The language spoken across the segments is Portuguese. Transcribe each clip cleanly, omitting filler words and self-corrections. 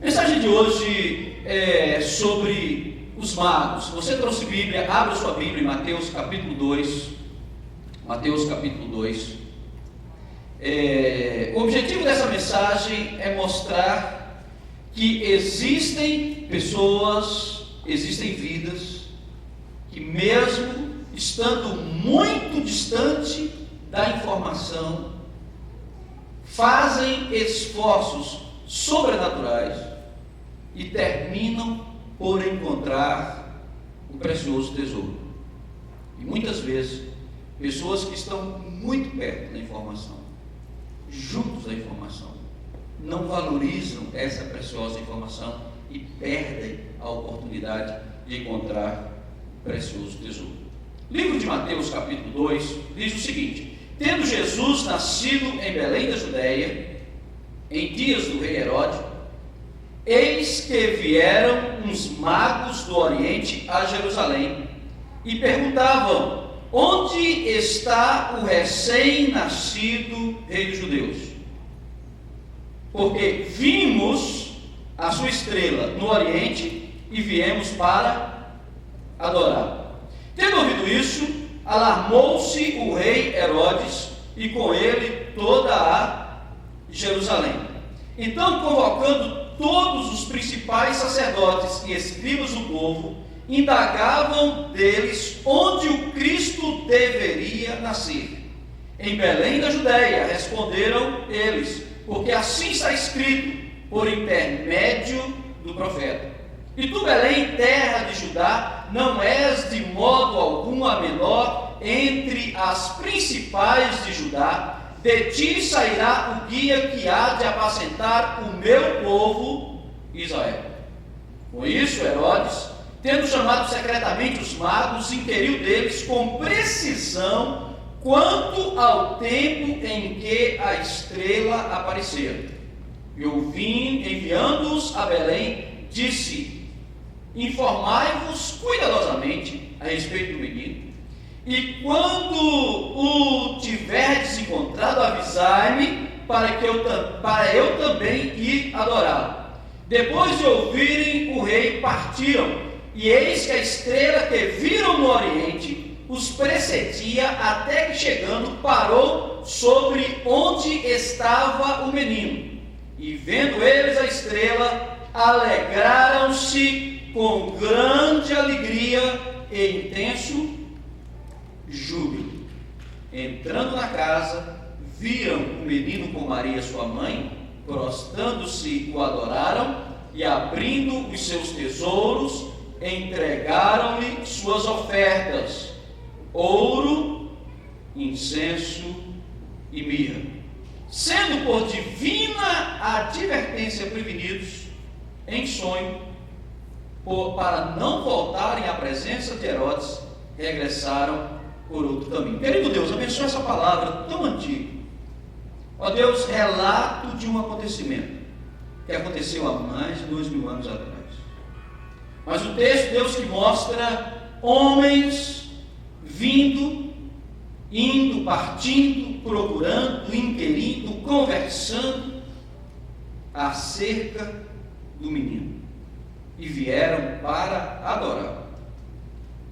A mensagem de hoje é sobre os magos. Você trouxe Bíblia, abra sua Bíblia em Mateus capítulo 2. Mateus capítulo 2. O objetivo dessa mensagem é mostrar que existem pessoas, existem vidas, que mesmo estando muito distante da informação, fazem esforços sobrenaturais e terminam por encontrar o precioso tesouro. E muitas vezes, pessoas que estão muito perto da informação, juntos da informação, não valorizam essa preciosa informação e perdem a oportunidade de encontrar o precioso tesouro. O livro de Mateus capítulo 2 diz o seguinte: tendo Jesus nascido em Belém da Judéia, em dias do rei Herodes, eis que vieram uns magos do Oriente a Jerusalém e perguntavam: onde está o recém-nascido rei dos judeus? Porque vimos a sua estrela no Oriente e viemos para adorar. Tendo ouvido isso, alarmou-se o rei Herodes e com ele toda a Jerusalém. Então, convocando todos os principais sacerdotes e escribas do povo, indagavam deles onde o Cristo deveria nascer. Em Belém da Judéia, responderam eles, porque assim está escrito por intermédio do profeta: e tu, Belém, terra de Judá, não és de modo algum a menor entre as principais de Judá. De ti sairá o guia que há de apacentar o meu povo Israel. Com isso, Herodes, tendo chamado secretamente os magos, inquiriu deles com precisão quanto ao tempo em que a estrela aparecera. E enviando-os a Belém, disse: informai-vos cuidadosamente a respeito do menino, e quando o tiverdes encontrado, avisai-me, para eu também ir adorá-lo. Depois de ouvirem o rei, partiram, e eis que a estrela que viram no Oriente os precedia, até que chegando parou sobre onde estava o menino. E vendo eles a estrela, alegraram-se com grande alegria e intenso júbilo. Entrando na casa, viram o menino com Maria sua mãe, prostrando-se o adoraram, e abrindo os seus tesouros, entregaram-lhe suas ofertas: ouro, incenso e mirra. Sendo por divina advertência prevenidos em sonho, para não voltarem à presença de Herodes, regressaram por outro caminho. Querido Deus, abençoa essa palavra tão antiga. Ó Deus, relato de um acontecimento que aconteceu há mais de 2000 anos atrás. Mas o texto, Deus, que mostra homens vindo, indo, partindo, procurando, inquirindo, conversando acerca do menino. E vieram para adorar.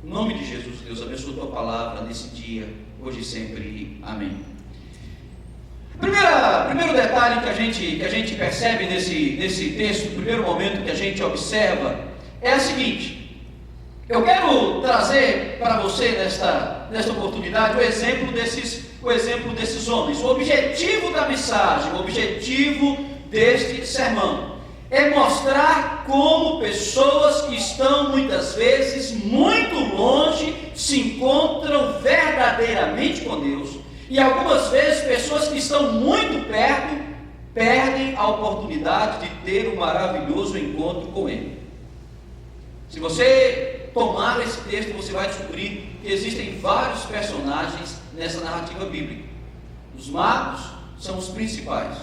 Em nome de Jesus, Deus, abençoa a tua palavra nesse dia, hoje e sempre. Amém. Primeiro detalhe que a gente percebe nesse texto, o primeiro momento que a gente observa, é o seguinte: eu quero trazer para você nesta oportunidade o exemplo desses homens. O objetivo da mensagem, o objetivo deste sermão é mostrar como pessoas que estão muitas vezes muito longe se encontram verdadeiramente com Deus, e algumas vezes pessoas que estão muito perto perdem a oportunidade de ter um maravilhoso encontro com Ele. Se você tomar esse texto, você vai descobrir que existem vários personagens nessa narrativa bíblica. Os magos são os principais,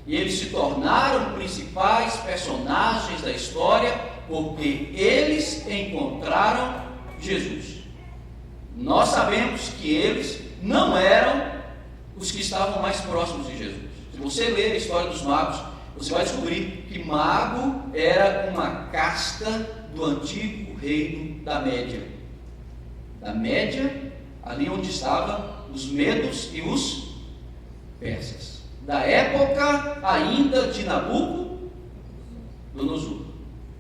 e eles se tornaram principais personagens da história porque eles encontraram Jesus. Nós sabemos que eles não eram os que estavam mais próximos de Jesus. Se você ler a história dos magos, você vai descobrir que mago era uma casta do antigo reino da Média. Da Média, ali onde estavam os medos e os persas. Da época ainda de Nabucodonosor.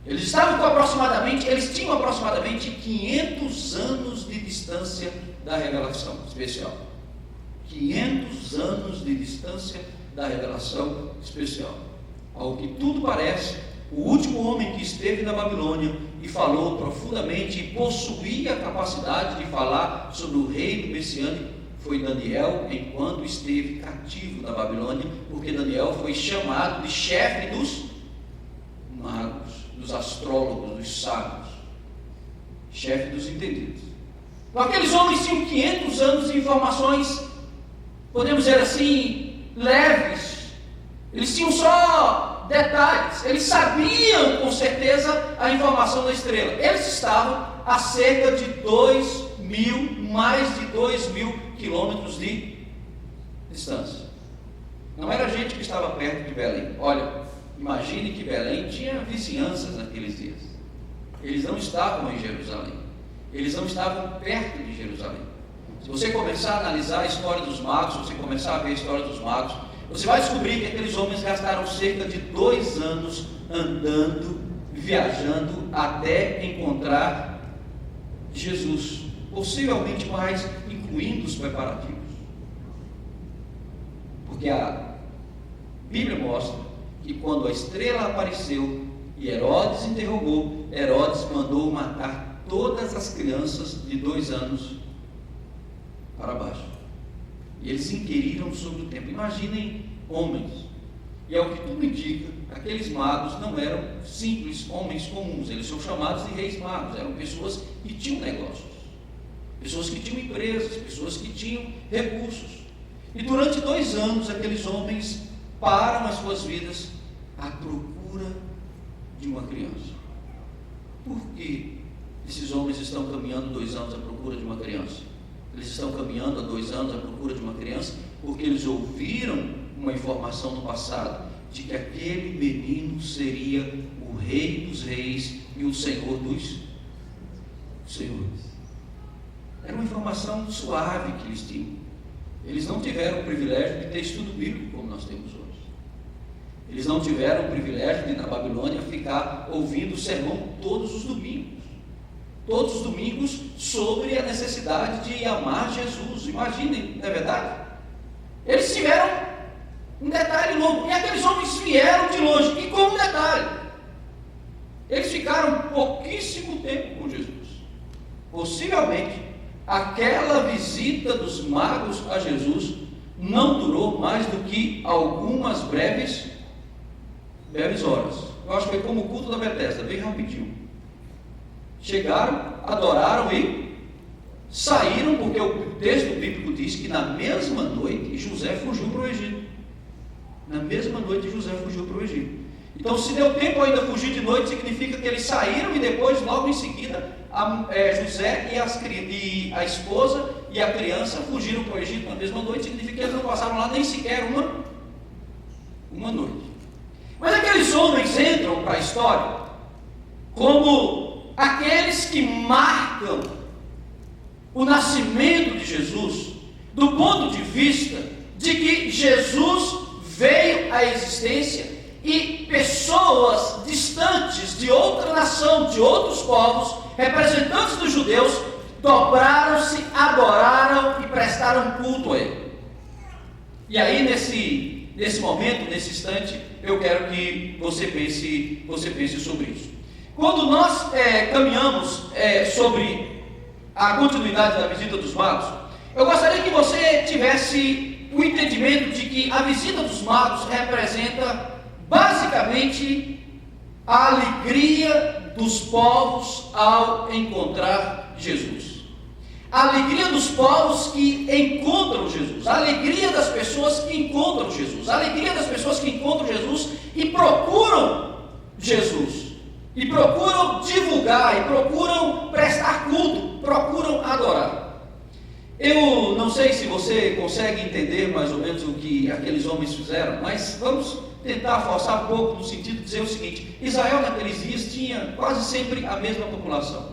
Eles tinham aproximadamente 500 anos de distância da revelação especial. 500 anos de distância da revelação especial. Ao que tudo parece, o último homem que esteve na Babilônia e falou profundamente e possuía a capacidade de falar sobre o reino messiânico foi Daniel, enquanto esteve cativo na Babilônia, porque Daniel foi chamado de chefe dos magos, dos astrólogos, dos sábios, chefe dos entendidos. Então, aqueles homens tinham 500 anos de informações, podemos dizer assim, leves. Eles tinham só detalhes, eles sabiam com certeza a informação da estrela. Eles estavam a cerca de mais de 2.000 quilômetros de distância. Não era gente que estava perto de Belém. Olha, imagine que Belém tinha vizinhanças naqueles dias. Eles não estavam em Jerusalém. Eles não estavam perto de Jerusalém. Se você começar a analisar a história dos magos, se você começar a ver a história dos magos, você vai descobrir que aqueles homens gastaram cerca de 2 anos andando, viajando, até encontrar Jesus. Possivelmente mais, incluindo os preparativos. Porque a Bíblia mostra que quando a estrela apareceu e Herodes interrogou, Herodes mandou matar todas as crianças de 2 anos para baixo. E eles inquiriram sobre o tempo. Imaginem homens. E ao que tudo indica, aqueles magos não eram simples homens comuns. Eles são chamados de reis magos. Eram pessoas que tinham negócios, pessoas que tinham empresas, pessoas que tinham recursos. E durante 2 anos, aqueles homens param as suas vidas à procura de uma criança. Por que esses homens estão caminhando 2 anos à procura de uma criança? Eles estão caminhando há 2 anos à procura de uma criança porque eles ouviram uma informação no passado de que aquele menino seria o Rei dos Reis e o Senhor dos Senhores. Era uma informação suave que eles tinham. Eles não tiveram o privilégio de ter estudo bíblico como nós temos hoje. Eles não tiveram o privilégio de, na Babilônia, ficar ouvindo o sermão todos os domingos. Todos os domingos sobre a necessidade de amar Jesus. Imaginem, não é verdade? Eles tiveram um detalhe novo. E aqueles homens vieram de longe. E com um detalhe, eles ficaram pouquíssimo tempo com Jesus. Possivelmente, aquela visita dos magos a Jesus não durou mais do que algumas breves horas. Eu acho que foi como o culto da Betesda, bem rapidinho. Chegaram, adoraram e saíram, porque o texto bíblico diz que na mesma noite José fugiu para o Egito. Na mesma noite José fugiu para o Egito. Então, se deu tempo ainda fugir de noite, significa que eles saíram e depois, logo em seguida, José e a esposa e a criança fugiram para o Egito na mesma noite. Significa que eles não passaram lá nem sequer uma noite. Mas aqueles homens entram para a história como aqueles que marcam o nascimento de Jesus, do ponto de vista de que Jesus veio à existência e pessoas distantes de outra nação, de outros povos, representantes dos judeus, dobraram-se, adoraram e prestaram culto a ele. E aí nesse momento, nesse instante, eu quero que você pense sobre isso. Quando nós caminhamos sobre a continuidade da visita dos magos, eu gostaria que você tivesse o entendimento de que a visita dos magos representa basicamente a alegria dos povos ao encontrar Jesus. A alegria dos povos que encontram Jesus, a alegria das pessoas que encontram Jesus, a alegria das pessoas que encontram Jesus e procuram Jesus. E procuram divulgar, e procuram prestar culto, procuram adorar. Eu não sei se você consegue entender mais ou menos o que aqueles homens fizeram, mas vamos tentar forçar um pouco no sentido de dizer o seguinte: Israel naqueles dias tinha quase sempre a mesma população.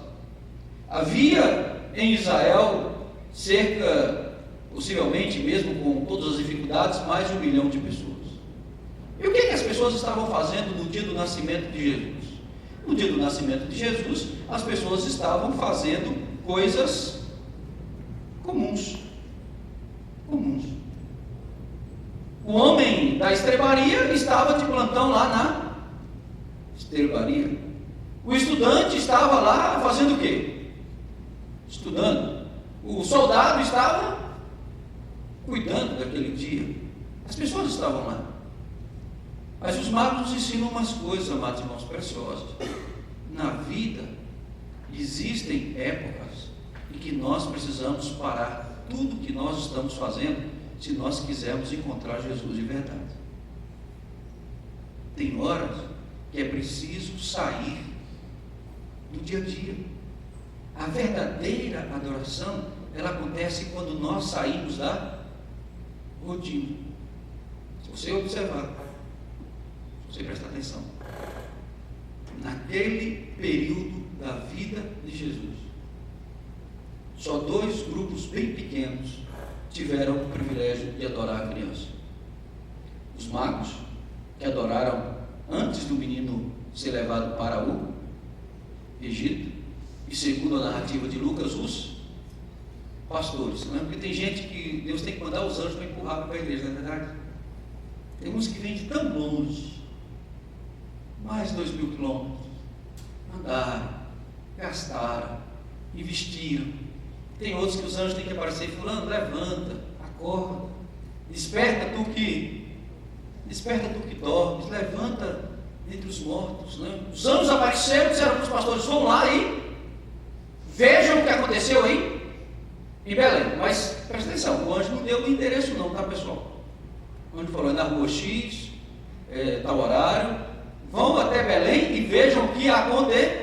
Havia em Israel cerca, possivelmente mesmo com todas as dificuldades, mais de 1 milhão de pessoas. E o que as pessoas estavam fazendo no dia do nascimento de Jesus? No dia do nascimento de Jesus, as pessoas estavam fazendo coisas comuns. O homem da estrebaria estava de plantão lá na estrebaria. O estudante estava lá fazendo o quê? Estudando. O soldado estava cuidando daquele dia. As pessoas estavam lá. Mas os magos nos ensinam umas coisas, amados irmãos preciosos. Na vida existem épocas em que nós precisamos parar tudo que nós estamos fazendo, se nós quisermos encontrar Jesus de verdade. Tem horas que é preciso sair do dia a dia. A verdadeira adoração, ela acontece quando nós saímos da rotina. Se você observar, se você prestar atenção, naquele período da vida de Jesus, só 2 grupos bem pequenos tiveram o privilégio de adorar a criança. Os magos, que adoraram antes do menino ser levado para o Egito, e segundo a narrativa de Lucas, os pastores, né? Porque tem gente que Deus tem que mandar os anjos para empurrar para a igreja, não é verdade? Tem uns que vêm de tão longe, mais de 2.000 quilômetros, andaram, gastaram, investiram. Tem outros que os anjos têm que aparecer: fulano, levanta, acorda, desperta tu que dormes, levanta entre os mortos, né? Os anjos apareceram, disseram para os pastores: vão lá e vejam o que aconteceu aí em Belém. Mas presta atenção, o anjo não deu o endereço não, tá, pessoal? O anjo falou: é na rua X, tal horário, vão até Belém e vejam o que aconteceu.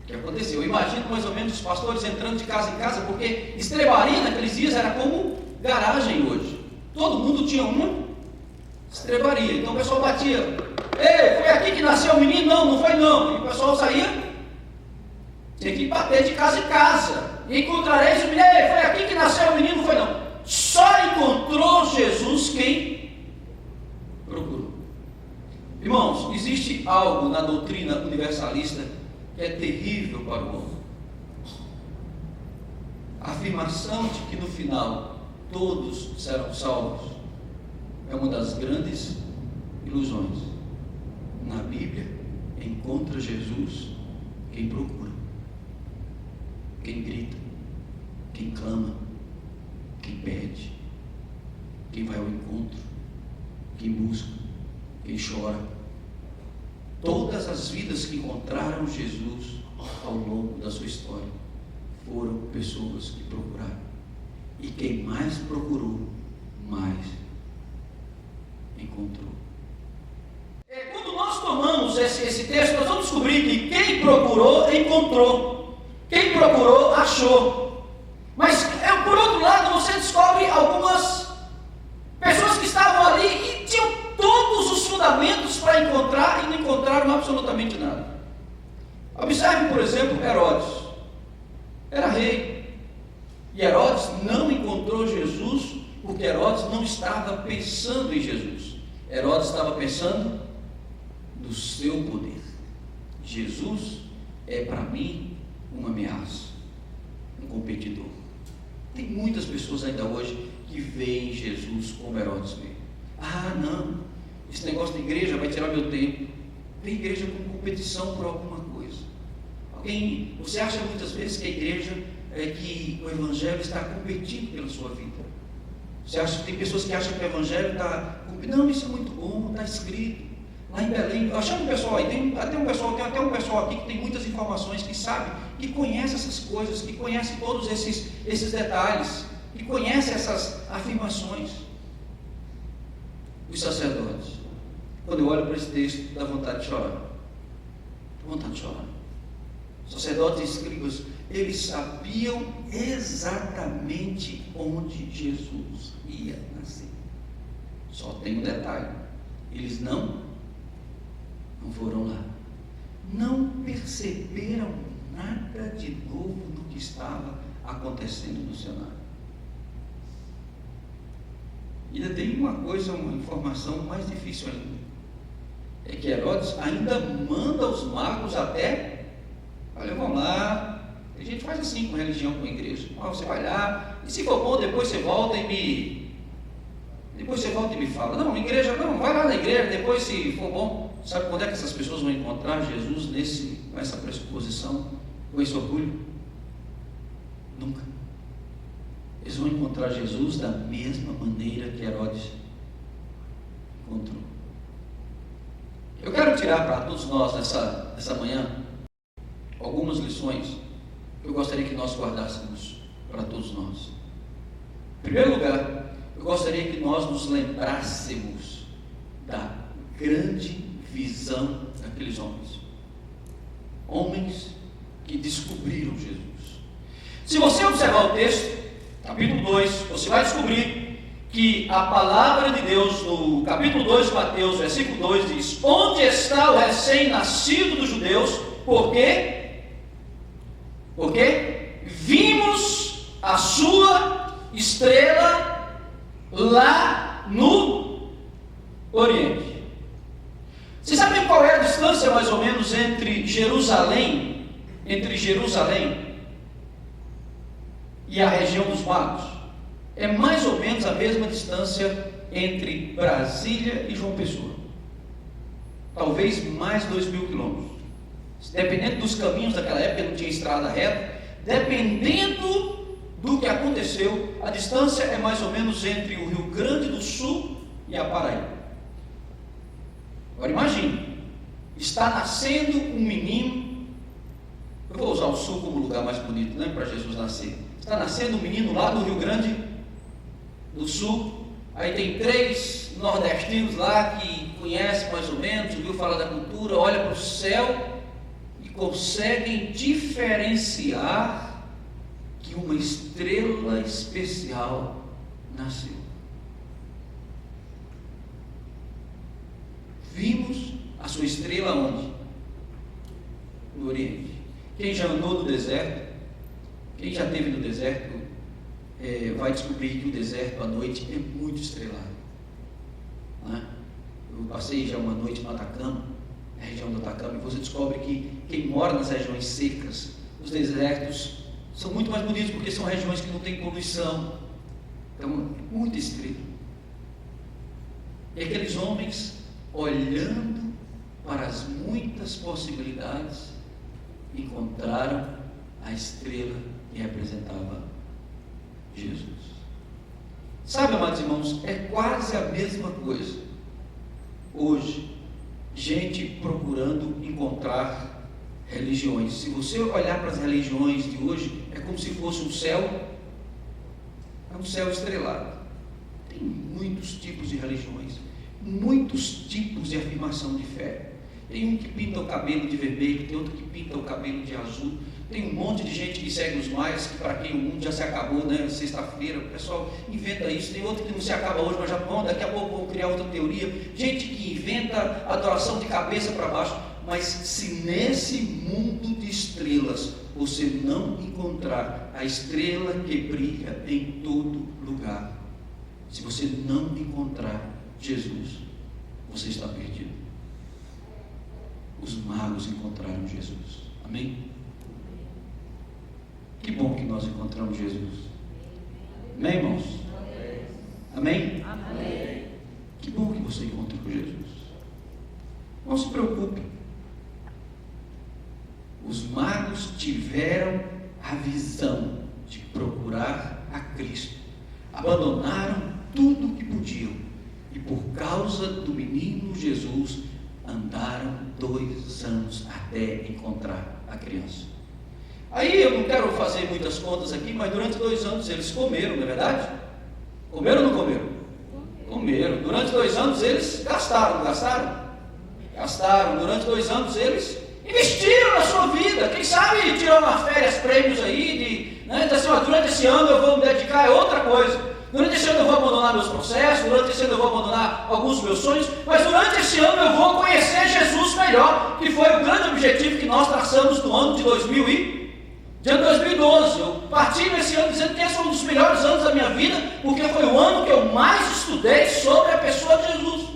Eu imagino mais ou menos os pastores entrando de casa em casa, porque estrebaria naqueles dias era como garagem hoje. Todo mundo tinha uma estrebaria. Então o pessoal batia: ei, foi aqui que nasceu o menino? Não, não foi não. E o pessoal saía, tinha que bater de casa em casa. E encontrareis o menino: ei, foi aqui que nasceu o menino? Não foi não. Só encontrou Jesus quem procurou. Irmãos, existe algo na doutrina universalista que é terrível para o homem. A afirmação de que no final todos serão salvos é uma das grandes ilusões. Na Bíblia, encontra Jesus quem procura, quem grita, quem clama, quem pede, quem vai ao encontro, quem busca, quem chora. Todas as vidas que encontraram Jesus ao longo da sua história foram pessoas que procuraram. E quem mais procurou, mais encontrou. Quando nós tomamos esse texto, nós vamos descobrir que quem procurou, encontrou. Quem procurou, achou. Mas, por outro lado, você descobre algumas pessoas que estavam ali e tinham todos os fundamentos para encontrar e não encontraram absolutamente nada. Observe, por exemplo, Herodes. Era rei. E Herodes não encontrou Jesus porque Herodes não estava pensando em Jesus. Herodes estava pensando no seu poder. Jesus é para mim uma ameaça, um competidor. Tem muitas pessoas ainda hoje que veem Jesus como Herodes veio. Ah, não, esse negócio de igreja vai tirar meu tempo. Vê a igreja como competição por alguma coisa. Você acha muitas vezes que a igreja que o evangelho está competindo pela sua vida. Você acha que tem pessoas que acham que o evangelho está competindo? Não, isso é muito bom, está escrito. Lá em Belém, eu chamo o pessoal aí, tem até um pessoal aqui que tem muitas informações, que sabe, que conhece essas coisas, que conhece todos esses detalhes, que conhece essas afirmações. Os sacerdotes, quando eu olho para esse texto, dá vontade de chorar. Dá vontade de chorar. Sacerdotes e escribas, eles sabiam exatamente onde Jesus ia nascer. Só tem um detalhe: eles não foram lá. Não perceberam nada de novo do que estava acontecendo no cenário. E ainda tem uma coisa, uma informação mais difícil ainda. É que Herodes ainda manda os magos até, olha, vamos lá, a gente faz assim com religião, com a igreja. Você vai lá, e se for bom, depois você volta e me fala. Não, igreja não, vai lá na igreja, depois se for bom. Sabe quando é que essas pessoas vão encontrar Jesus com essa pressuposição, com esse orgulho? Nunca. Eles vão encontrar Jesus da mesma maneira que Herodes encontrou. Eu quero tirar para todos nós nessa manhã algumas lições que eu gostaria que nós guardássemos para todos nós. Em primeiro lugar, eu gostaria que nós nos lembrássemos da grande visão daqueles homens. Homens que descobriram Jesus. Se você observar o texto, capítulo 2, você vai descobrir que a palavra de Deus, no capítulo 2 de Mateus, versículo 2, diz: onde está o recém-nascido dos judeus? Por quê? Porque vimos a sua estrela lá no Oriente. Vocês sabem qual é a distância mais ou menos entre Jerusalém e a região dos Magos? É mais ou menos a mesma distância entre Brasília e João Pessoa. Talvez mais 2.000 quilômetros. Dependendo dos caminhos daquela época, não tinha estrada reta. Dependendo do que aconteceu, a distância é mais ou menos entre o Rio Grande do Sul e a Paraíba. Agora imagine, está nascendo um menino. Eu vou usar o Sul como lugar mais bonito, né, para Jesus nascer. Está nascendo um menino lá do Rio Grande do Sul. Aí tem 3 nordestinos lá que conhecem mais ou menos, ouviu falar da cultura, olha para o céu e conseguem diferenciar que uma estrela especial nasceu. Vimos a sua estrela onde? No Oriente. Quem já andou no deserto, quem já esteve no deserto, vai descobrir que o deserto à noite é muito estrelado. Né? Eu passei já uma noite no Atacama, na região do Atacama, e você descobre que quem mora nas regiões secas, os desertos, são muito mais bonitos porque são regiões que não tem poluição. Então, muita estrela. E aqueles homens, olhando para as muitas possibilidades, encontraram a estrela que representava Jesus. Sabe, amados irmãos, é quase a mesma coisa hoje, gente procurando encontrar religiões. Se você olhar para as religiões de hoje, é como se fosse um céu, é um céu estrelado. Tem muitos tipos de religiões, muitos tipos de afirmação de fé. Tem um que pinta o cabelo de vermelho, tem outro que pinta o cabelo de azul. Tem um monte de gente que segue os maias, que para quem o mundo já se acabou, né? Sexta-feira, o pessoal inventa isso. Tem outro que não se acaba hoje, mas já bom, daqui a pouco vão criar outra teoria. Gente que inventa adoração de cabeça para baixo. Mas se nesse mundo de estrelas você não encontrar a estrela que brilha em todo lugar, se você não encontrar Jesus, você está perdido. Os magos encontraram Jesus. Amém? Que bom que nós encontramos Jesus. Amém, irmãos? Amém? Amém? Que bom que você encontrou Jesus. Não se preocupe. Os magos tiveram a visão de procurar a Cristo. Abandonaram tudo o que podiam. E por causa do menino Jesus, andaram 2 anos até encontrar a criança. Aí eu não quero fazer muitas contas aqui, mas durante 2 anos eles comeram, não é verdade? Comeram ou não comeram? Comeram. Durante 2 anos eles gastaram, não gastaram? Gastaram. Durante 2 anos eles investiram na sua vida. Quem sabe tirou umas férias, prêmios aí, né? Então, assim, durante esse ano eu vou me dedicar a outra coisa. Durante esse ano eu vou abandonar meus processos, durante esse ano eu vou abandonar alguns dos meus sonhos, mas durante esse ano eu vou conhecer Jesus melhor, que foi o grande objetivo que nós traçamos no ano de 2012. Eu parti nesse ano dizendo que esse foi um dos melhores anos da minha vida, porque foi o ano que eu mais estudei sobre a pessoa de Jesus.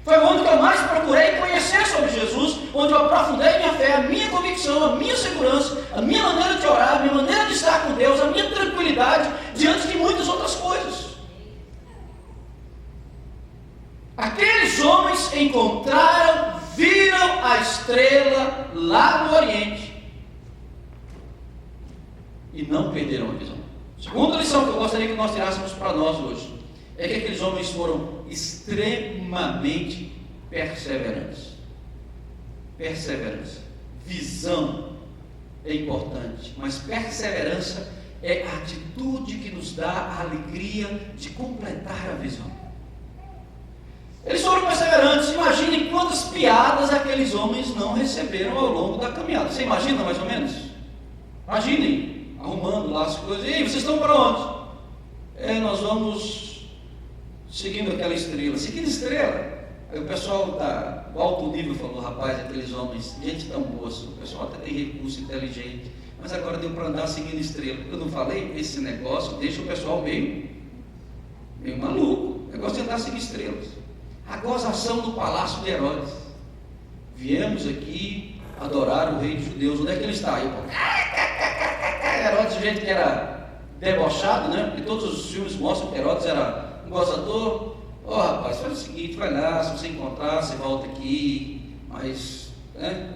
Foi o ano que eu mais procurei conhecer sobre Jesus, onde eu aprofundei minha fé, a minha convicção, a minha segurança, a minha maneira de orar, a minha maneira de estar com Deus, a minha tranquilidade, diante de muitas outras coisas. Aqueles homens viram a estrela lá no Oriente e não perderam a visão. Segunda lição que eu gostaria que nós tirássemos para nós hoje é que aqueles homens foram extremamente perseverantes. Perseverança. Visão é importante, mas perseverança é a atitude que nos dá a alegria de completar a visão. Eles foram perseverantes. Imaginem quantas piadas aqueles homens não receberam ao longo da caminhada. Você imagina mais ou menos? Imaginem, arrumando lá as coisas. E aí, vocês estão para onde? Nós vamos seguindo aquela estrela. Seguindo estrela. Aí o pessoal do alto nível falou: rapaz, aqueles homens, gente tão boa, o pessoal até tem recurso inteligente, mas agora deu para andar seguindo estrela. Eu não falei? Esse negócio deixa o pessoal meio maluco. O negócio de andar seguindo estrelas. A gozação do palácio de Herodes. Viemos aqui adorar o rei dos judeus. Onde é que ele está? Herodes, gente que era debochado, né? Porque todos os filmes mostram que Herodes era um gozador. Rapaz, faz o seguinte, vai lá, se você encontrar, você volta aqui. Mas,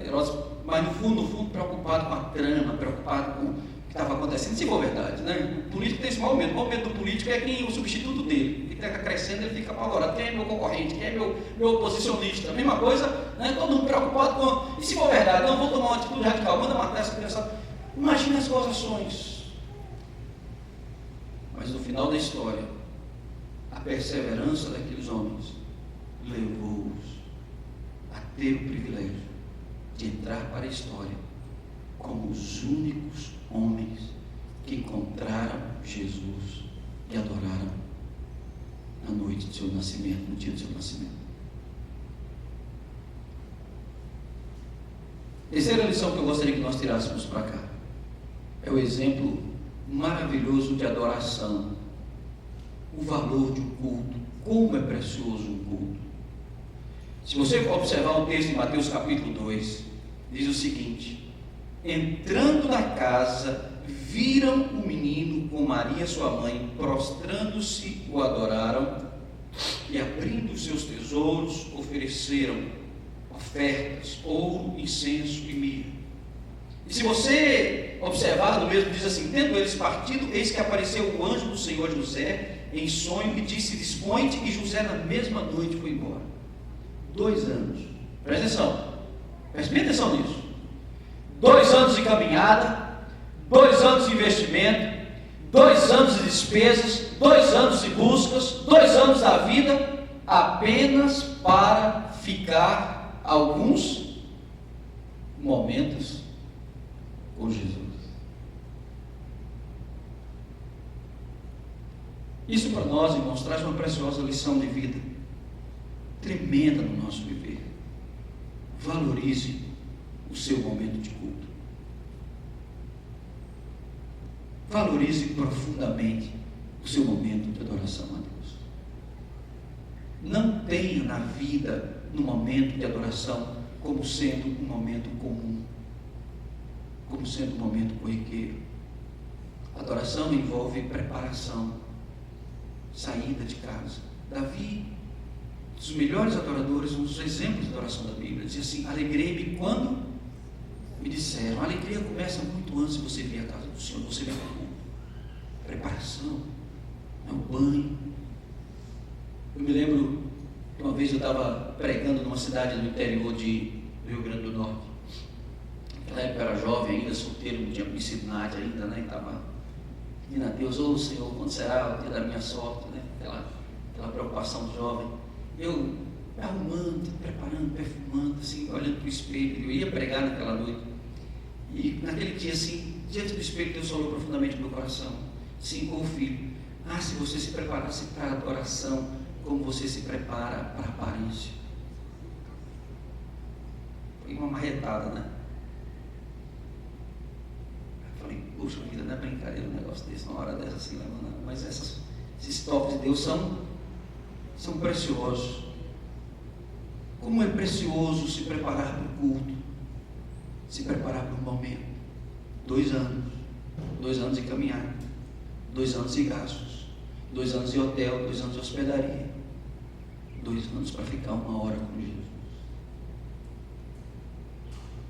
Herodes, mas no fundo, preocupado com a trama, preocupado com o que estava acontecendo. Se for verdade, né? O político tem esse mau medo. O mau medo do político é quem o substituto dele. Ele está crescendo, ele fica apavorado. Quem é meu concorrente? Quem é meu oposicionista? A mesma coisa, né? Todo mundo preocupado com. E se for verdade, não vou tomar uma atitude radical, manda matar essa criança. Imagina as gozações. Mas no final da história, a perseverança daqueles homens levou-os a ter o privilégio de entrar para a história como os únicos homens que encontraram Jesus e adoraram na noite do seu nascimento, no dia do seu nascimento. Terceira lição que eu gostaria que nós tirássemos para cá é o exemplo maravilhoso de adoração, o valor de um culto, como é precioso um culto. Se você observar o texto em Mateus capítulo 2, diz o seguinte: entrando na casa, viram o menino com Maria sua mãe, prostrando-se, o adoraram, e abrindo os seus tesouros, ofereceram ofertas, ouro, incenso e mirra. E se você observar, no mesmo diz assim: tendo eles partido, eis que apareceu o anjo do Senhor José em sonho e disse: dispõe-te, e José na mesma noite foi embora. 2 anos, preste bem atenção nisso. 2 anos de caminhada, 2 anos de investimento, 2 anos de despesas, 2 anos de buscas, 2 anos da vida, apenas para ficar alguns momentos com Jesus. Isso para nós, irmãos, traz uma preciosa lição de vida, tremenda no nosso viver. Valorize o seu momento de culto. Valorize profundamente o seu momento de adoração a Deus. Não tenha na vida, no momento de adoração, como sendo um momento comum, como sendo um momento corriqueiro. Adoração envolve preparação, saída de casa. Davi, dos melhores adoradores, um dos exemplos de adoração da Bíblia, dizia assim: alegrei-me quando me disseram. A alegria começa muito antes de você vir à casa do Senhor. Você vem para a preparação, o banho. Eu me lembro que uma vez eu estava pregando numa cidade do interior do Rio Grande do Norte. Naquela época eu era jovem ainda, solteiro, não tinha conhecido Nádia ainda, né? Estava pedindo a Deus: ô Senhor, quando será o dia da minha sorte, né? Aquela preocupação do jovem. Eu me arrumando, preparando, perfumando, assim, olhando para o espelho. Eu ia pregar naquela noite. E naquele dia, assim, diante do espelho, Deus falou profundamente no meu coração. Sim, com o filho: Se você se preparasse para a adoração como você se prepara para a aparência. Foi uma marretada, né? Eu falei, poxa vida, não é brincadeira um negócio desse, uma hora dessa assim, não. Mas esses toques de Deus são preciosos. Como é precioso se preparar para o culto, se preparar para um momento. 2 anos de caminhada, 2 anos de gastos, 2 anos de hotel, 2 anos de hospedaria, 2 anos para ficar 1 hora com Jesus,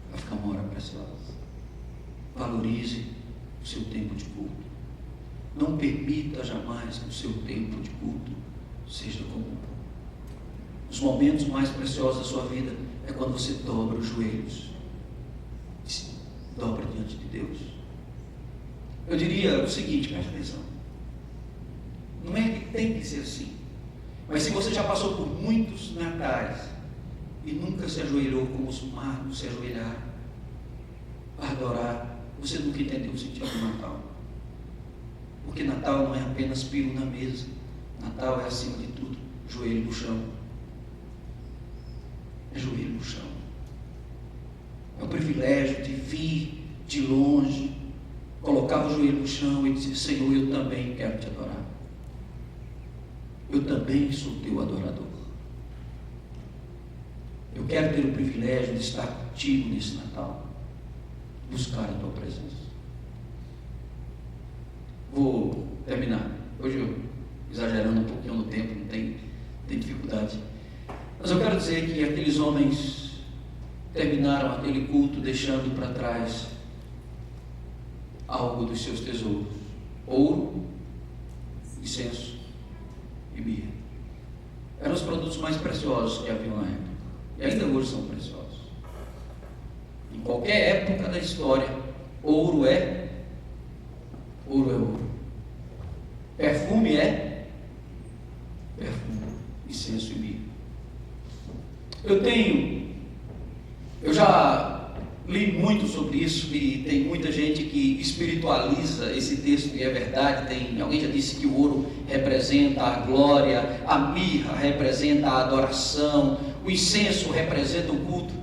para ficar 1 hora preciosa. Valorize o seu tempo de culto. Não permita jamais que o seu tempo de culto seja comum. Os momentos mais preciosos da sua vida é quando você dobra os joelhos, se dobra diante de Deus. Eu diria o seguinte, presta atenção, não é que tem que ser assim, mas se você já passou por muitos natais e nunca se ajoelhou como os magos se ajoelharam para adorar, você nunca entendeu o sentido do Natal. Porque Natal não é apenas peru na mesa, Natal é acima de tudo joelho no chão. É joelho no chão. É o privilégio de vir de longe, colocar o joelho no chão e dizer: Senhor, eu também quero te adorar. Eu também sou teu adorador. Eu quero ter o privilégio de estar contigo nesse Natal, buscar a tua presença. Vou terminar. Hoje eu exagerando um pouquinho no tempo, não tem dificuldade. Mas eu quero dizer que aqueles homens terminaram aquele culto deixando para trás algo dos seus tesouros: ouro, incenso e mirra. Eram os produtos mais preciosos que haviam na época, e ainda hoje são preciosos. Em qualquer época da história, ouro é ouro. Perfume é perfume, incenso e mirra. Eu já li muito sobre isso, e tem muita gente que espiritualiza esse texto, e é verdade. Alguém já disse que o ouro representa a glória, a mirra representa a adoração, o incenso representa o culto.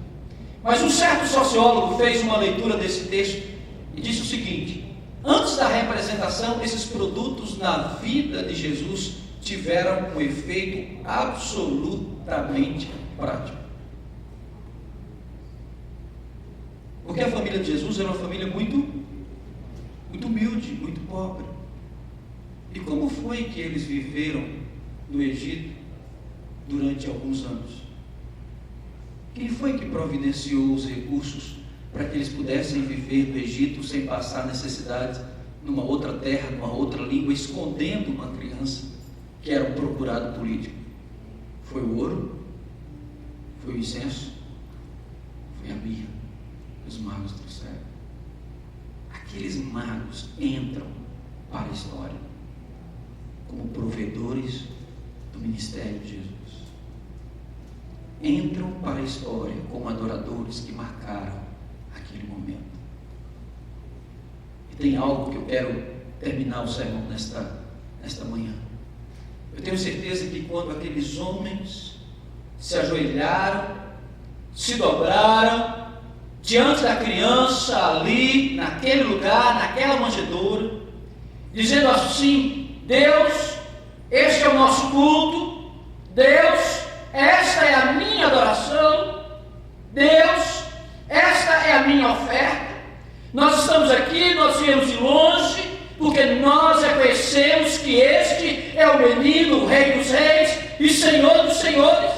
Mas um certo sociólogo fez uma leitura desse texto e disse o seguinte: antes da representação, esses produtos na vida de Jesus tiveram um efeito absolutamente prático. Porque a família de Jesus era uma família muito humilde, muito pobre. E como foi que eles viveram no Egito durante alguns anos? Quem foi que providenciou os recursos para que eles pudessem viver no Egito sem passar necessidade numa outra terra, numa outra língua, escondendo uma criança que era um procurado político? Foi o ouro? Foi o incenso? Foi a mirra. Os magos trouxeram. Aqueles magos entram para a história como provedores do ministério de Jesus. Entram para a história como adoradores que marcaram aquele momento. E tem algo que eu quero terminar o sermão nesta manhã. Eu tenho certeza que quando aqueles homens se ajoelharam, se dobraram diante da criança ali, naquele lugar, naquela manjedoura, dizendo assim: Deus, este é o nosso culto, Deus, esta é a minha adoração, Deus, esta é a minha oferta. Nós estamos aqui, nós viemos de longe, porque nós reconhecemos que este é o menino, o Rei dos Reis e Senhor dos Senhores,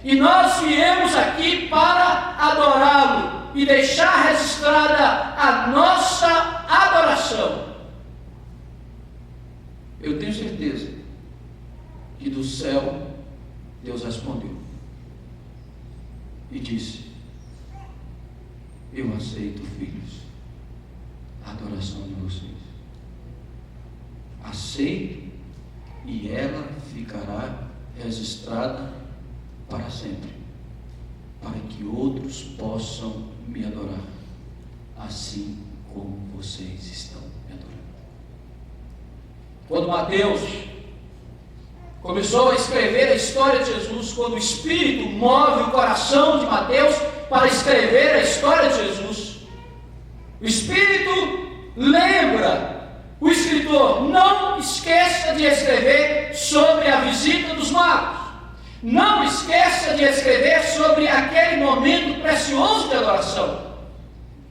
e nós viemos aqui para adorá-lo e deixar registrada a nossa adoração. Eu tenho certeza que do céu Deus respondeu e disse: eu aceito, filhos, a adoração de vocês. Aceito, e ela ficará registrada para sempre, para que outros possam me adorar, assim como vocês estão me adorando. Quando Mateus começou a escrever a história de Jesus, quando o Espírito move o coração de Mateus para escrever a história de Jesus, o Espírito lembra o escritor: não esqueça de escrever sobre a visita dos magos, não esqueça de escrever sobre aquele momento precioso de adoração.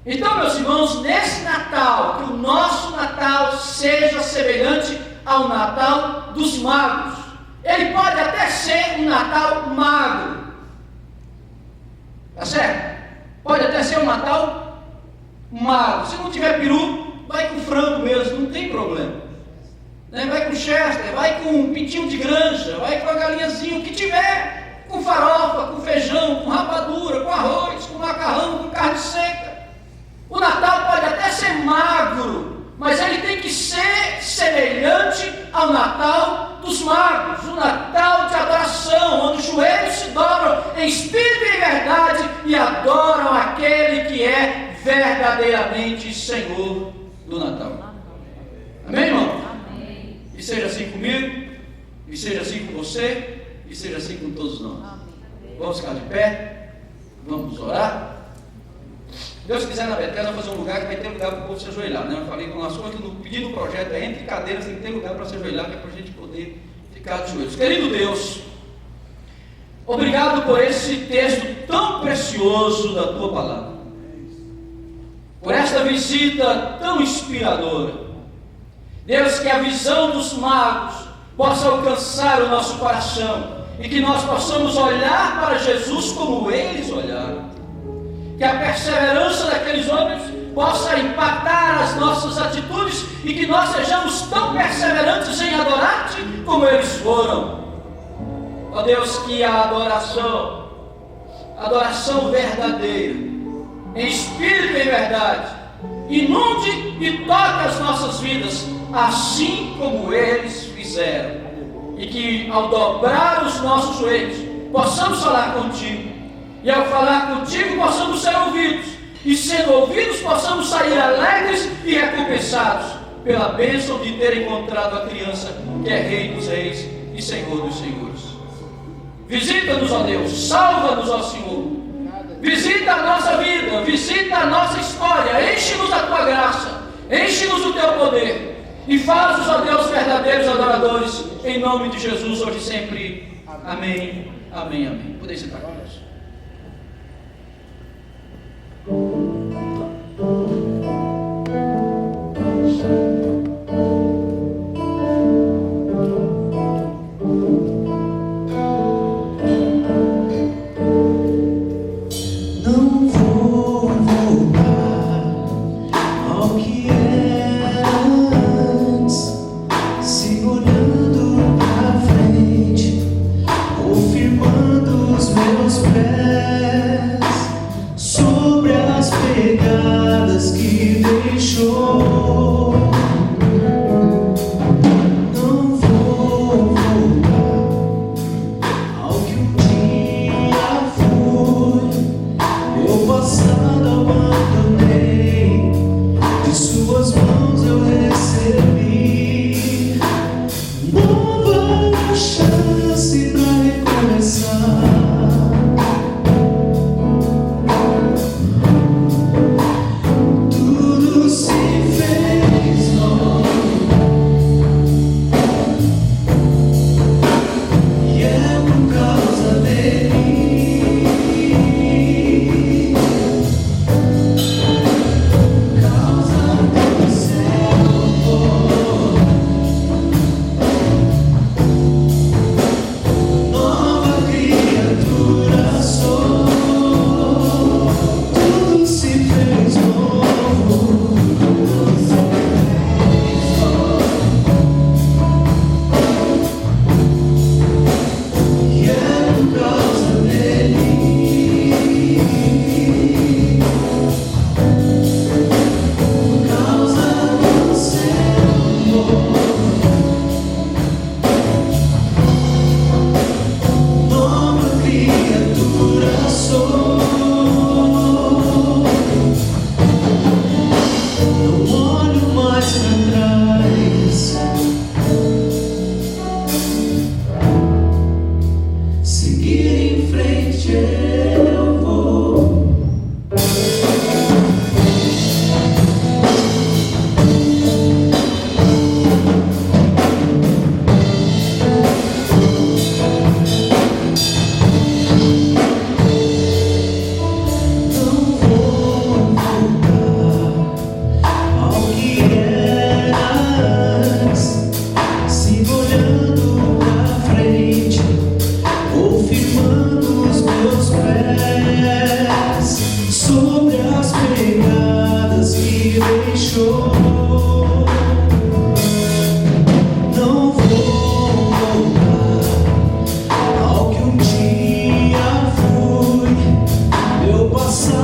Então, meus irmãos, nesse Natal, que o nosso Natal seja semelhante ao Natal dos magos. Ele pode até ser um Natal magro, tá certo? Pode até ser um Natal magro. Se não tiver peru, vai com frango mesmo, não tem problema, né? Vai com chester, vai com um pintinho de granja, vai com a galinhazinha, o que tiver, com farofa, com feijão, com rapadura, com arroz, com macarrão, com carne seca. O Natal pode até ser magro, mas ele tem que ser semelhante ao Natal dos magos, o Natal de adoração, onde os joelhos se dobram em espírito e em verdade e adoram aquele que é verdadeiramente Senhor do Natal. Amém, irmão? Amém. E seja assim comigo, e seja assim com você, e seja assim com todos nós. Amém. Vamos ficar de pé, vamos orar. Deus quiser, na Bethesda, fazer um lugar que vai ter lugar para o povo se ajoelhar, né? Eu falei com o nosso que no pedido do projeto é entre cadeiras, tem que ter lugar para se ajoelhar, que é para a gente poder ficar de joelhos. Querido Deus, obrigado por esse texto tão precioso da Tua Palavra, por esta visita tão inspiradora. Deus, que a visão dos magos possa alcançar o nosso coração e que nós possamos olhar para Jesus como eles olharam. Que a perseverança daqueles homens possa impactar as nossas atitudes e que nós sejamos tão perseverantes em adorar-te como eles foram. Ó Deus, que a adoração verdadeira, em espírito e em verdade, inunde e toque as nossas vidas, assim como eles fizeram. E que ao dobrar os nossos joelhos, possamos falar contigo. E ao falar contigo, possamos ser ouvidos. E sendo ouvidos, possamos sair alegres e recompensados pela bênção de ter encontrado a criança que é Rei dos Reis e Senhor dos Senhores. Visita-nos, ó Deus, salva-nos, ó Senhor. Visita a nossa vida, visita a nossa história, enche-nos da tua graça, enche-nos do teu poder. E faz-nos, ó Deus, verdadeiros adoradores, em nome de Jesus, hoje e sempre. Amém, amém, amém. Podem sentar com Deus. Não vou voltar ao que era antes, sigo olhando pra frente, confirmando os meus pés sobre as pegadas que deixou. Não vou voltar ao que um dia fui. Meu passado abandonei, de suas mãos eu recebi nova chance pra recomeçar. sobre as pegadas que deixou. Não vou voltar ao que um dia fui. Meu passado